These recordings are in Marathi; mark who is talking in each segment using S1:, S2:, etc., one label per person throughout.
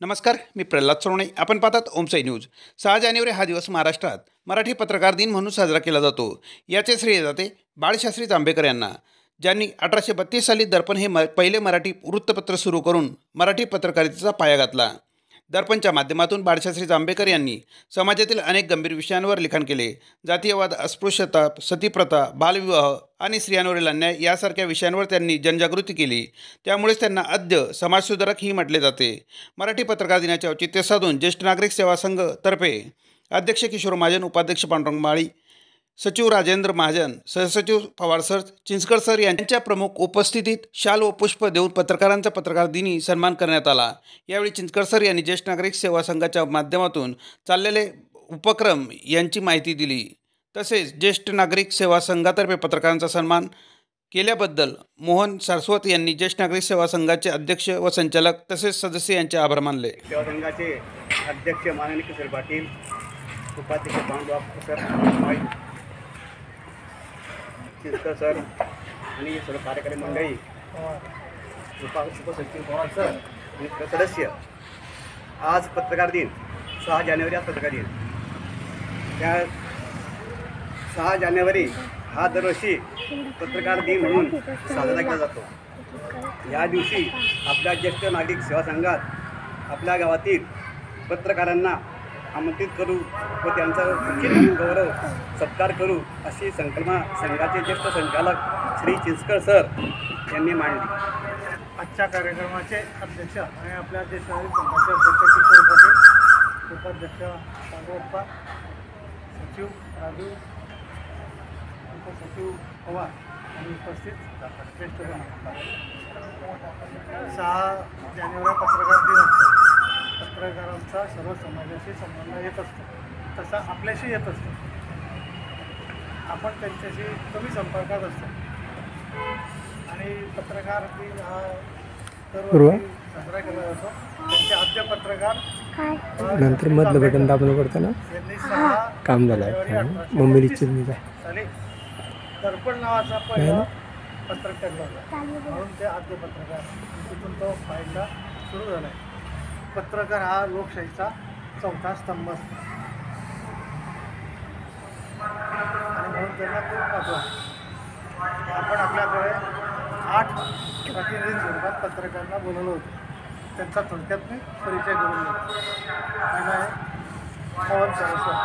S1: नमस्कार, मी प्रल्हाद सोनवणे. आपण पाहतात ओमसाई न्यूज. 6 जानेवारी हा दिवस महाराष्ट्रात मराठी पत्रकार दिन म्हणून साजरा केला जातो. याचे श्रेय जाते बाळशास्त्री जांभेकर यांना, ज्यांनी 1832 साली दर्पण हे पहिले मराठी वृत्तपत्र सुरू करून मराठी पत्रकारितेचा पाया घातला. दर्पणच्या माध्यमातून बाळशास्त्री जांभेकर यांनी समाजातील अनेक गंभीर विषयांवर लिखाण केले. जातीयवाद, अस्पृश्यता, सतीप्रथा, बालविवाह आणि स्त्रियांवरील अन्याय यासारख्या विषयांवर त्यांनी जनजागृती केली. त्यामुळेच त्यांना आद्य समाजसुधारक ही म्हटले जाते. मराठी पत्रकार दिनाचे औचित्य साधून ज्येष्ठ नागरिक सेवा संघ तर्फे अध्यक्ष किशोर महाजन, उपाध्यक्ष पांडुरंग माळी, सचिव राजेंद्र महाजन, सहसचिव पवार सर, चिंचकर सर यांच्या प्रमुख उपस्थितीत शाल व पुष्प देऊन पत्रकारांचा पत्रकार दिनी सन्मान करण्यात आला. यावेळी चिंचकर सर यांनी ज्येष्ठ नागरिक सेवा संघाच्या माध्यमातून चाललेले उपक्रम यांची माहिती दिली. तसेच ज्येष्ठ नागरिक सेवा संघातर्फे पत्रकारांचा सन्मान केल्याबद्दल मोहन सारस्वत यांनी ज्येष्ठ नागरिक सेवा संघाचे अध्यक्ष व संचालक तसेच सदस्य यांचे आभार मानले.
S2: सेवा संघाचे अध्यक्ष माननीय किशोर पाटील, उपाध्यक्ष पांडुरंग सर, चिंचकर सर आणि सर्व कार्यकारी मंडळी, उपसचिव पवार सर आणि सदस्य, आज पत्रकार दिन 6 जानेवारी आज पत्रकार दिन. त्या 6 जानेवारी हा दरवर्षी पत्रकार दिन म्हणून साजरा केला जातो. या दिवशी आपल्या ज्येष्ठ नागरिक सेवा संघात आपल्या गावातील पत्रकारांना आमंत्रित करू व त्यांचा उचित गौरव सत्कार करू अशी संकल्पना संघाचे ज्येष्ठ संचालक श्री चिंचकर सर यांनी मांडली.
S3: आजच्या कार्यक्रमाचे अध्यक्ष आणि आपल्या ज्येष्ठ नागरिक संघाचे अध्यक्ष किशोर पाटील, उपाध्यक्ष पांडुरप्पा, सचिव राजू, उपसचिव पवार आणि उपस्थित ज्येष्ठ 6 जानेवारी पत्रकार दिन असतो. पत्रकारांचा सर्व समाजाशी संबंध येत असतो, तसा आपल्याशी येत असतो. आपण त्यांच्याशी कमी संपर्कात असतो आणि पत्रकार दिन हा दरवर्षी साजरा केला जातो. त्यांचे आद्य पत्रकार
S4: नंतर मधलं बटन दाबलं पडतं ना,
S3: यांनी 6
S4: काम झालं मम्मीची चिरणी
S3: साली दर्पण नावाचा पहिला पत्रक काढला होता, म्हणून ते आद्य पत्रकार. तिथून तो फायदा सुरू झाला आहे. पत्रकार हा लोकशाहीचा 4था स्तंभ असतो आणि म्हणून त्यांना खूप महत्त्व आहे. आपण आपल्याकडे 8 प्रतिनिधी स्वरूपात पत्रकारांना बोलवलं होतं. त्यांचा थोडक्यात मी परिचय करून देतो. पहिला आहे मोहन सारस्वत,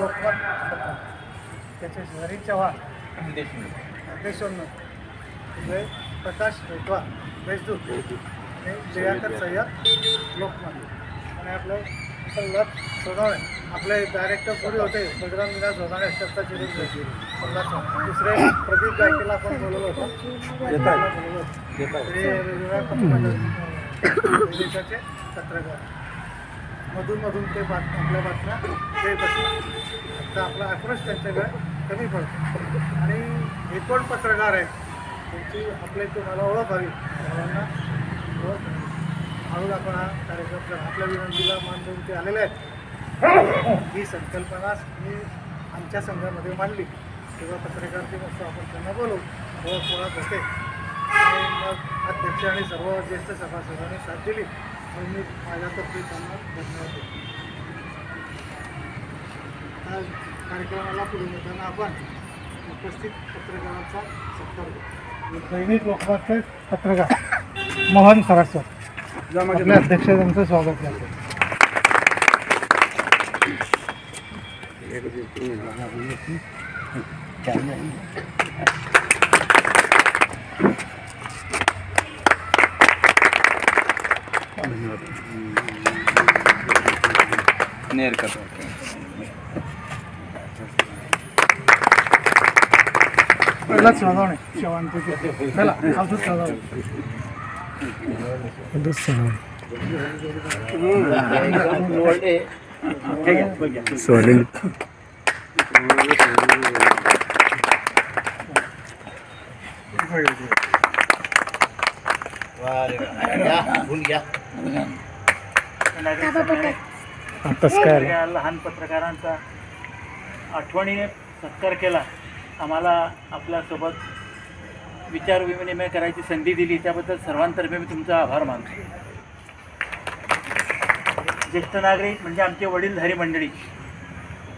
S3: लोकमत पत्रकार. त्याचे शेजारी चव्हाण, देशोन्नत, प्रकाश भेटवा, देशदूत आणि जयाकर सय्यद, लोकमत. आणि आपलं प्रल्हाद सोनवणे, आपले डायरेक्टर पुढे होते बलराम विलास सोनवणे, त्याचा चिरंजीव प्रल्हाद सोनवणे. दुसरे प्रदीप गायकेला आपण बोलवलं होतं, ते देशाचे पत्रकार. मधून ते आपल्या बातम्या देत असतात. तर आपला अप्रोच त्यांच्याकडे कमी पडतो आणि हे कोण पत्रकार आहेत त्यांची आपले तुम्हाला ओळख हवी, सर्वांना ओळख हवी. म्हणून आपण हा कार्यक्रम आपल्या विनंतीला मान देऊन ते आलेले आहेत. ही संकल्पना मी आमच्या संघामध्ये मांडली तेव्हा पत्रकार दिन असं आपण त्यांना बोलवू, ओळख होते. आणि मग अध्यक्ष आणि सर्व ज्येष्ठ सभासदांनी साथ दिली म्हणून मी माझ्यातर्फे त्यांना धन्यवाद देतो. कार्यक्रमाला पुढे नेताना आपण उपस्थित पत्रकारांचा सत्कार करू. दैनिक लोकमतचे पत्रकार मोहन सारस्वत, आपल्या अध्यक्ष त्यांचं स्वागत करतो. प्रल्हाद सोनवणे, शेवांचे चला अवधूत सोनवणे.
S4: सोनेल
S3: लहान पत्रकारांचा आठवणीने सत्कार केला. आम्हाला आपल्यासोबत विचार विनिमय करायची संधी दिली त्याबद्दल सर्वांतर्फे मी तुमचा आभार मानतो.
S5: ज्येष्ठ नागरिक म्हणजे आमचे वडीलधारी मंडळी,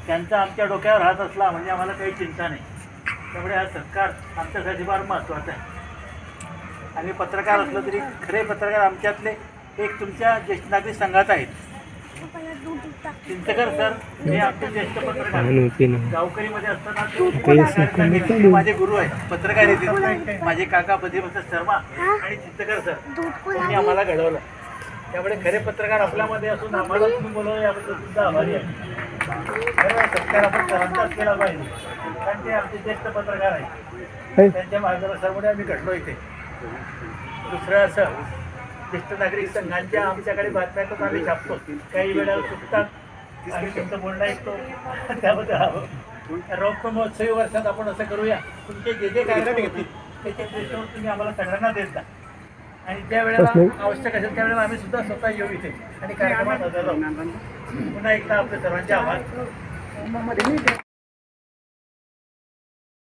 S5: त्यांचा आमच्या डोक्यावर हात असला म्हणजे आम्हाला काही चिंता नाही. त्यामुळे हा सत्कार आमच्यासाठी फार महत्त्वाचा आहे. आणि पत्रकार असलं तरी खरे पत्रकार आमच्यातले एक तुमच्या ज्येष्ठ नागरिक संघात आहेत. चिंचकर सर हे आमचे ज्येष्ठ पत्रकार, गावकरीमध्ये असताना ते माझे गुरु आहेत पत्रकारितेत. माझे काका पतिभक्त शर्मा आणि चिंचकर सर त्यांनी आम्हाला घडवलं. त्यामुळे खरे पत्रकार आपल्यामध्ये असून आम्हाला तुम्ही बोलवलं याबद्दल सुद्धा आभारी आहे. खरं सत्कार आपण सरांचाच केला पाहिजे, कारण ते आमचे ज्येष्ठ पत्रकार आहेत. त्यांच्या मार्गदर्शनामुळे आम्ही घडलो इथे. दुसरं असं, ज्येष्ठ नागरिक संघांच्या आमच्याकडे बातम्यातच आम्ही छापतो, काही वेळेला चुकतात आणि तुमचं बोलणं ऐकतो. त्याबद्दल रोख महोत्सवी वर्षात आपण असं करूया, तुमचे जे जे कार्यक्रम होतील त्याचे दृष्टीवर तुम्ही आम्हाला सगळ्यांना देत जा. आणि ज्या वेळेला आवश्यक असेल त्यावेळेला आम्ही सुद्धा स्वतः येऊ इथे आणि कार्यक्रमात हजर राहू. पुन्हा एकदा आपल्या सर्वांचे आभार.